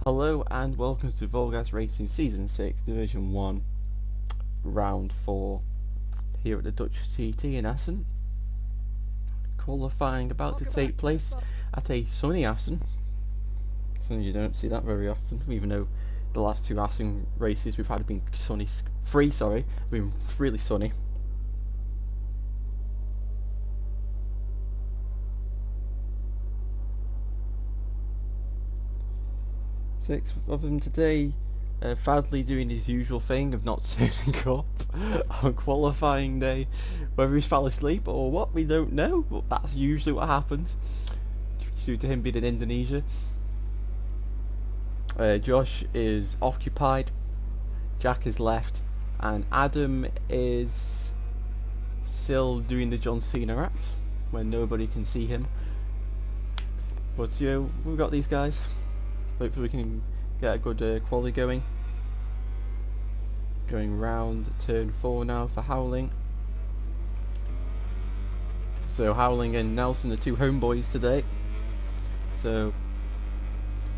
Hello and welcome to VollGazzRacing Season 6 Division 1 Round 4 here at the Dutch TT in Assen. Qualifying about to take place at a sunny Assen. So you don't see that very often, even though the last two Assen races we've had have been been really sunny. Six of them today. Fadley doing his usual thing of not turning up on qualifying day. Whether he's fell asleep or what, we don't know, but that's usually what happens due to him being in Indonesia. Josh is occupied, Jack is left, and Adam is still doing the John Cena act when nobody can see him. But you know, we've got these guys. Hopefully we can get a good quali going. Going round turn 4 now for Howling. So Howling and Nelson are two homeboys today. So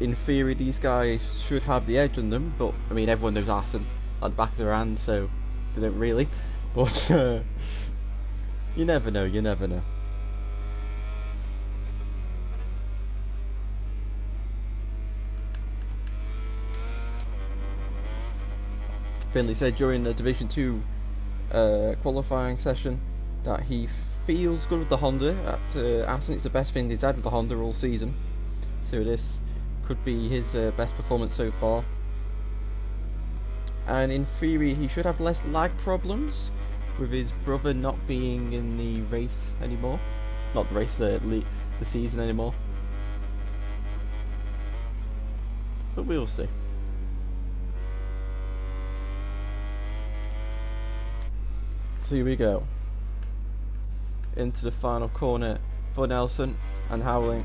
in theory these guys should have the edge on them, but I mean everyone knows Assen at the back of their hand, so they don't really. But you never know, you never know. Finley said during the Division 2 qualifying session that he feels good with the Honda at Assen. It's the best thing he's had with the Honda all season, so this could be his best performance so far, and in theory he should have less lag problems with his brother not being in the race anymore, not the race, the season anymore, but we'll see. So here we go into the final corner for Nelson and Howling.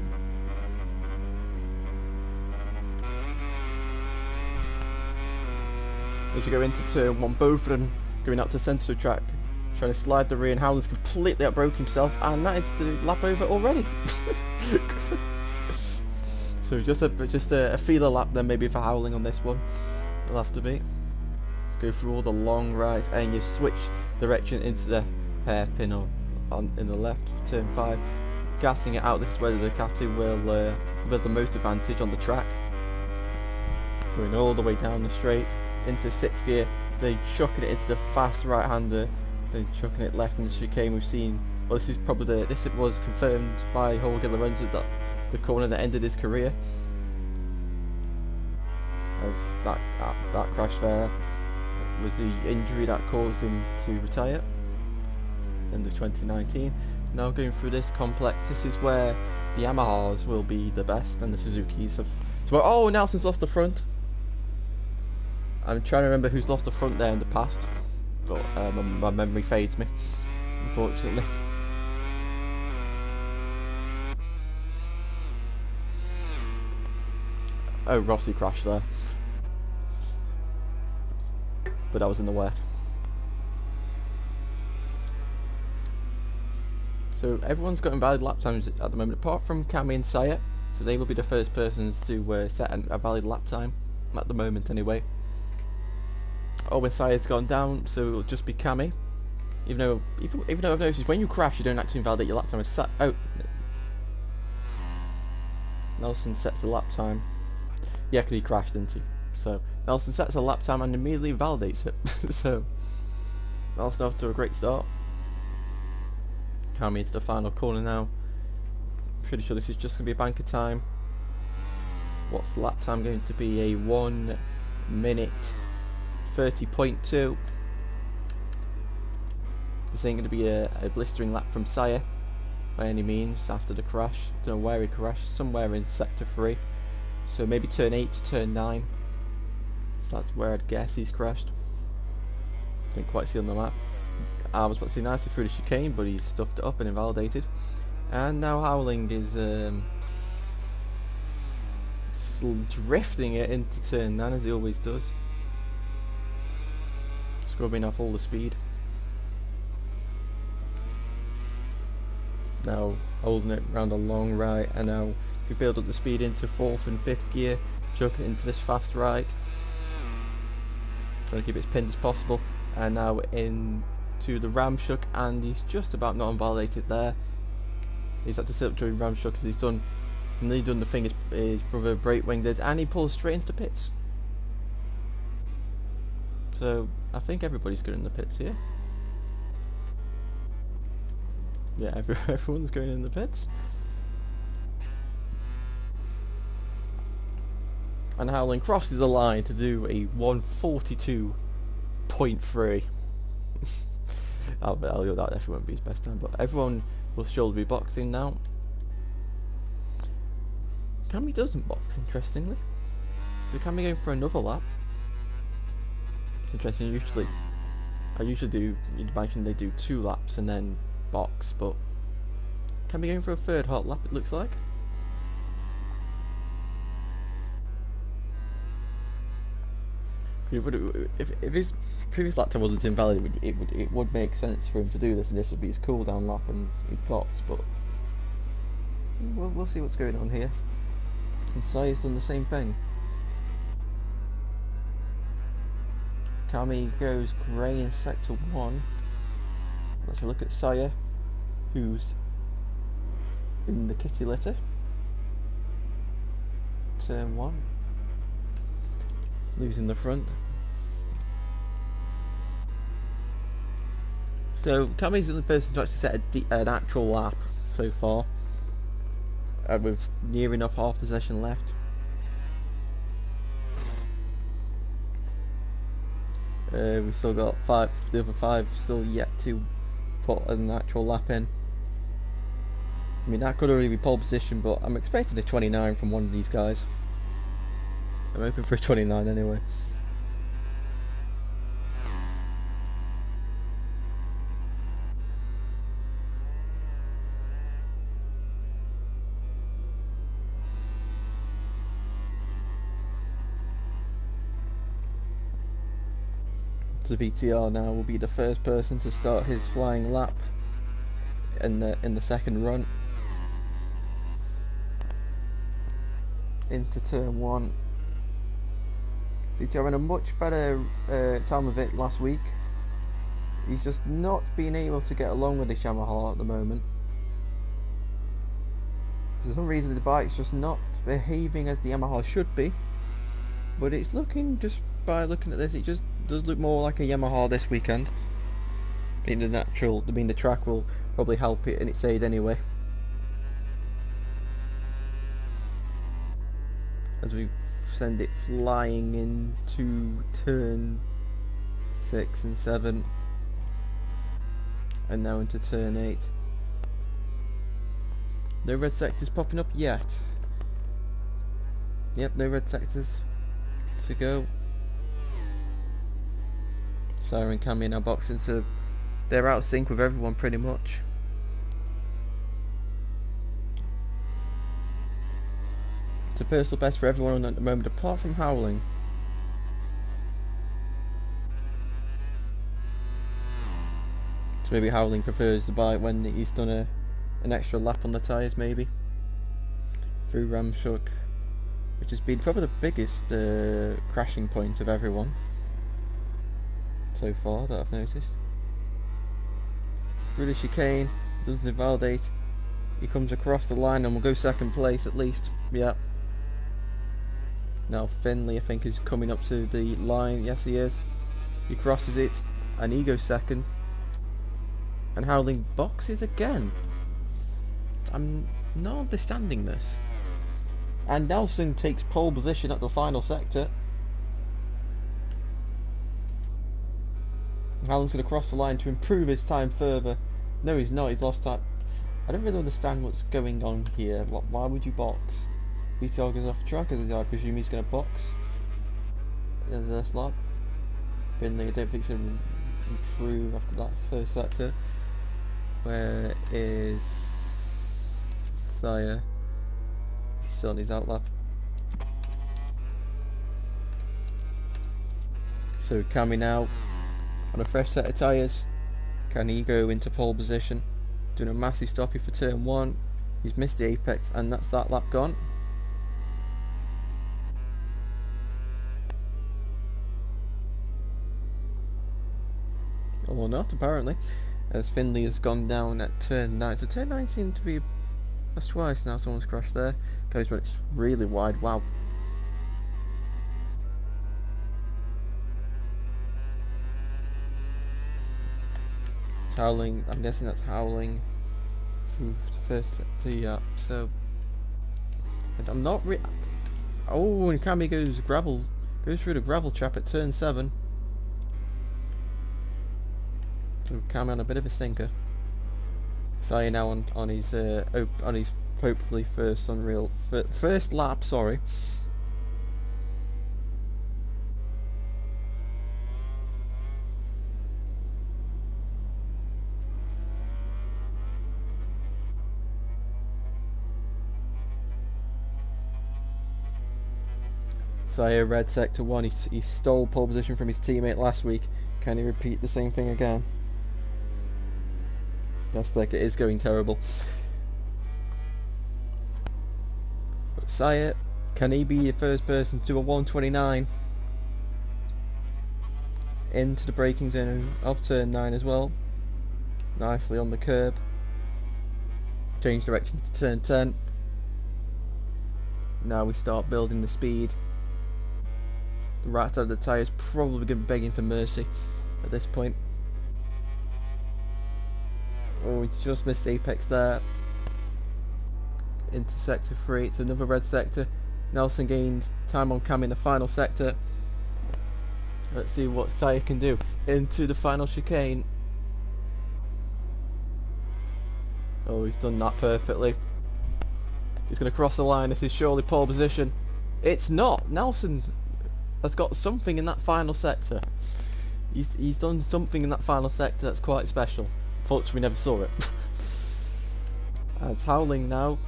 As you go into turn 1, both of them going up to the centre of the track, trying to slide the rear, and Howling's completely outbroke himself, and that is the lap over already. So just a feeler lap then maybe for Howling on this one. It'll have to be. Go through all the long rights and you switch direction into the hairpin in the left for turn 5, gassing it out. This is where the Ducati will have the most advantage on the track. Going all the way down the straight into 6th gear, then chucking it into the fast right-hander, then chucking it left in the chicane. We've seen, well, this is probably this was confirmed by Jorge Lorenzo that the corner that ended his career, as that crash there was the injury that caused him to retire in the 2019. Now going through this complex, this is where the Yamahas will be the best and the Suzukis have. So, oh, Nelson's lost the front. I'm trying to remember who's lost the front there in the past, but my memory fades me, unfortunately. Oh, Rossi crashed there, but that was in the wet. So everyone's got invalid lap times at the moment, apart from Cami and Saya, so they will be the first persons to set a valid lap time, at the moment anyway. Oh, when Saya's gone down, so it'll just be Cami. Even though I've noticed when you crash you don't actually invalidate your lap time. Oh, Nelson sets a lap time. Yeah, because he crashed, didn't he? So Nelson sets a lap time and immediately validates it. So Nelson off to a great start. Coming into the final corner now. Pretty sure this is just going to be a banker time. What's the lap time going to be? A 1 minute 30.2. This ain't going to be a blistering lap from Saya by any means after the crash. Don't know where he crashed, somewhere in sector 3. So maybe turn 8 to turn 9. So that's where I'd guess he's crashed. Didn't quite see on the map. I was about to say nicely through the chicane, but he stuffed it up and invalidated. And now Howling is drifting it into turn 9 as he always does. Scrubbing off all the speed. Now holding it round a long right, and now if you build up the speed into 4th and 5th gear, choking into this fast right. Trying to keep it as pinned as possible. And now into the Ramshook, and he's just about not invalidated there. He's had to sit up during Ramshook because he's nearly done the thing his brother Breakwing did, and he pulls straight into the pits. So I think everybody's going in the pits here. Yeah, everyone's going in the pits. And Howling crosses the line to do a 1:42.3. I'll that definitely won't be his best time, but everyone will surely be boxing now. Cammy doesn't box, interestingly. So Cammy going for another lap. It's interesting, I usually do, you'd imagine they do 2 laps and then box, but Cammy going for a third hot lap, it looks like. If his previous lap time wasn't invalid, it would make sense for him to do this, and this would be his cool down lap, and he'd box. But we'll see what's going on here. And Saya's done the same thing. Cammy goes grey in sector 1. Let's have a look at Saya, who's in the kitty litter. Turn 1. Losing the front. So Cammy's the person to actually set an actual lap so far, with near enough half the session left. We've still got the other 5 still yet to put an actual lap in. I mean, that could already be pole position, but I'm expecting a 29 from one of these guys. I'm hoping for a 29 anyway. So VTR now will be the first person to start his flying lap in the second run. Into turn 1. VTR having a much better time of it last week. He's just not been able to get along with the Yamaha at the moment. For some reason the bike's just not behaving as the Yamaha should be. But it's looking, just by looking at this, it just does look more like a Yamaha this weekend. I think the track will probably help it in its aid anyway. As we send it flying into turn 6 and 7, and now into turn 8. No red sectors popping up yet. Yep, no red sectors to go. Sarah and Cammy now boxing, so they're out of sync with everyone pretty much. It's a personal best for everyone at the moment, apart from Howling. So maybe Howling prefers the bike when he's done an extra lap on the tyres, maybe. Through Ramshook, which has been probably the biggest crashing point of everyone so far that I've noticed. Through the chicane, doesn't invalidate. He comes across the line and will go second place at least. Yep. Now Finley, I think, is coming up to the line. Yes, he is. He crosses it and he goes second. And Howling boxes again. I'm not understanding this. And Nelson takes pole position at the final sector. Howling's going to cross the line to improve his time further. No, he's not. He's lost time. I don't really understand what's going on here. Why would you box? VTR goes off track, as I presume he's going to box in this lap. Finley, I don't think he's going to improve after that first sector. Where is Saya? He's still on his outlap. So Cammy now on a fresh set of tyres. Can he go into pole position? Doing a massive stoppie for turn 1. He's missed the apex, and that's that lap gone. or not apparently, as Finley has gone down at turn 9. So turn 9 seemed to be, that's twice now someone's crashed there. Goes it's really wide, wow. It's Howling, I'm guessing that's Howling. First tee up, so I'm not oh, and Cammy goes through the gravel trap at turn 7. So Cammy on a bit of a stinker. Saya now on his hopefully first lap, sorry. Saya red sector 1, he stole pole position from his teammate last week. Can he repeat the same thing again? Yes, like it is going terrible. But Saya, can he be the first person to do a 129? Into the braking zone of turn 9 as well. Nicely on the curb. Change direction to turn 10. Now we start building the speed. The right side of the tyre is probably going to be begging for mercy at this point. Oh, he's just missed apex there. Into sector 3, it's another red sector. Nelson gained time on Cam in the final sector. Let's see what Saya can do. Into the final chicane. Oh, he's done that perfectly. He's going to cross the line. This is surely pole position. It's not. Nelson has got something in that final sector. He's done something in that final sector that's quite special. Unfortunately, we never saw it. As Howling now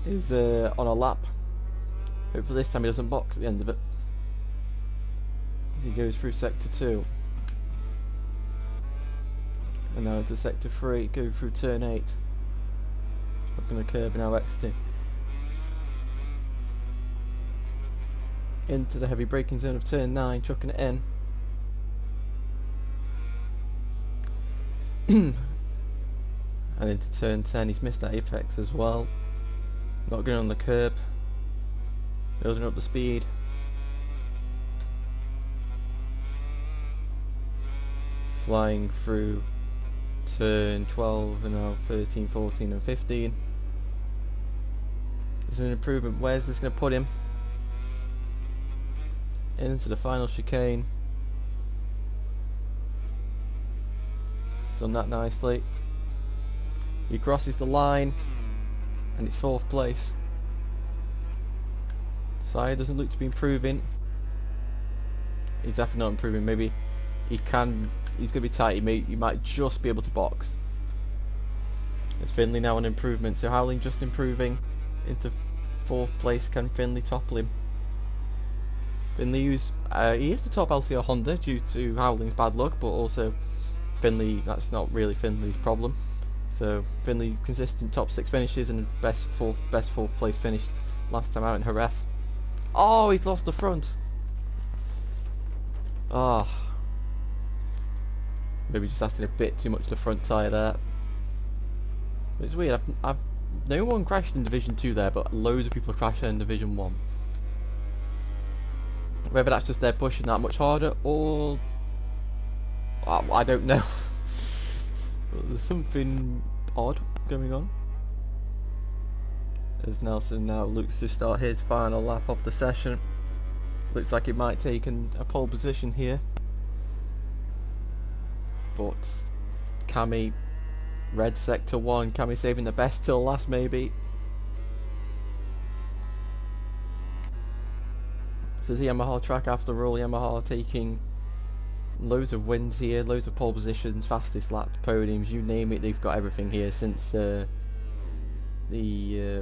is on a lap. Hopefully this time he doesn't box at the end of it. He goes through sector 2. And now into sector 3, go through turn 8. Up on the curb and now exiting. Into the heavy braking zone of turn 9, chucking it in. And into turn 10, he's missed that apex as well. Not going on the curb. Building up the speed. Flying through turn 12 and now 13, 14 and 15. There's an improvement. Where's this going to put him? Into the final chicane. He's done that nicely. He crosses the line and it's 4th place. Saya doesn't look to be improving. He's definitely not improving. Maybe he's going to be tight. He might just be able to box. There's Finley now on improvement. So Howling just improving into 4th place. Can Finley topple him? Finley he is the top LCR Honda due to Howling's bad luck, but also Finley, that's not really Finley's problem. So Finley consistent top 6 finishes and best fourth place finish last time out in Jerez. Oh, he's lost the front. Ah, oh. Maybe just asking a bit too much of the front tyre there. But it's weird. No one crashed in Division 2 there, but loads of people crashed in Division 1. Whether that's just they're pushing that much harder or I don't know. There's something odd going on. As Nelson now looks to start his final lap of the session. Looks like it might take a pole position here. But Cammy, red sector 1, Cammy saving the best till last maybe. This is the Yamaha track after all. Yamaha taking loads of wins here, loads of pole positions, fastest laps, podiums, you name it, they've got everything here since the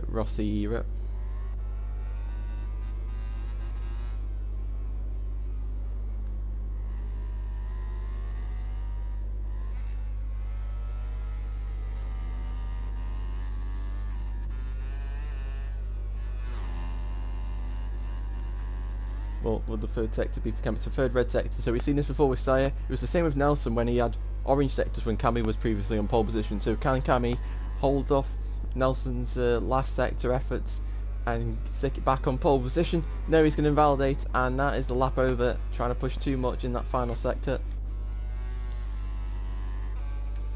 Rossi era. Well, would the third sector be for Cami? It's the third red sector. So we've seen this before with Sire. It was the same with Nelson when he had orange sectors when Cami was previously on pole position. So can Cami hold off Nelson's last sector efforts and stick it back on pole position? No, he's going to invalidate, and that is the lap over, trying to push too much in that final sector.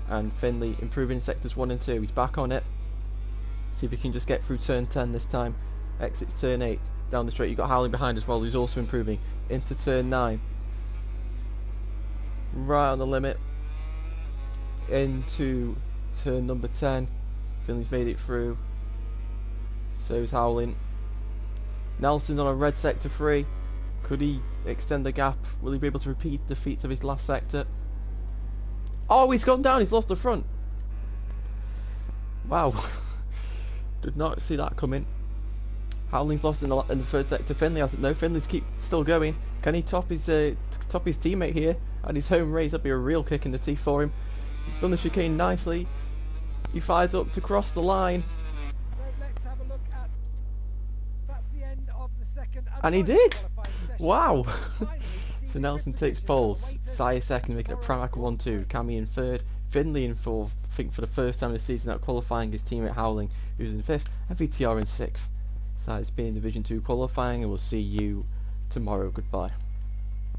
And Finley improving sectors 1 and 2. He's back on it. See if he can just get through turn 10 this time. Exits turn 8 down the straight. You've got Howling behind as well, who's also improving into turn 9. Right on the limit into turn number 10. Finley's made it through. So's Howling. Nelson's on a red sector 3. Could he extend the gap? Will he be able to repeat the feats of his last sector? Oh, he's gone down. He's lost the front. Wow. Did not see that coming. Howling's lost in the third sector. Finley hasn't. No, Finley's still going. Can he top his teammate here at his home race? That'd be a real kick in the teeth for him. He's done the chicane nicely. He fires up to cross the line. So let's have a look at. That's the end of the second. And he did. Wow. So Nelson takes poles. Sire second, making it Pramac 1-2. Cami in third. Finley in fourth. I think for the first time this season out qualifying his teammate Howling, who's in fifth, and VTR in sixth. So it's been Division 2 qualifying, and we'll see you tomorrow. Goodbye.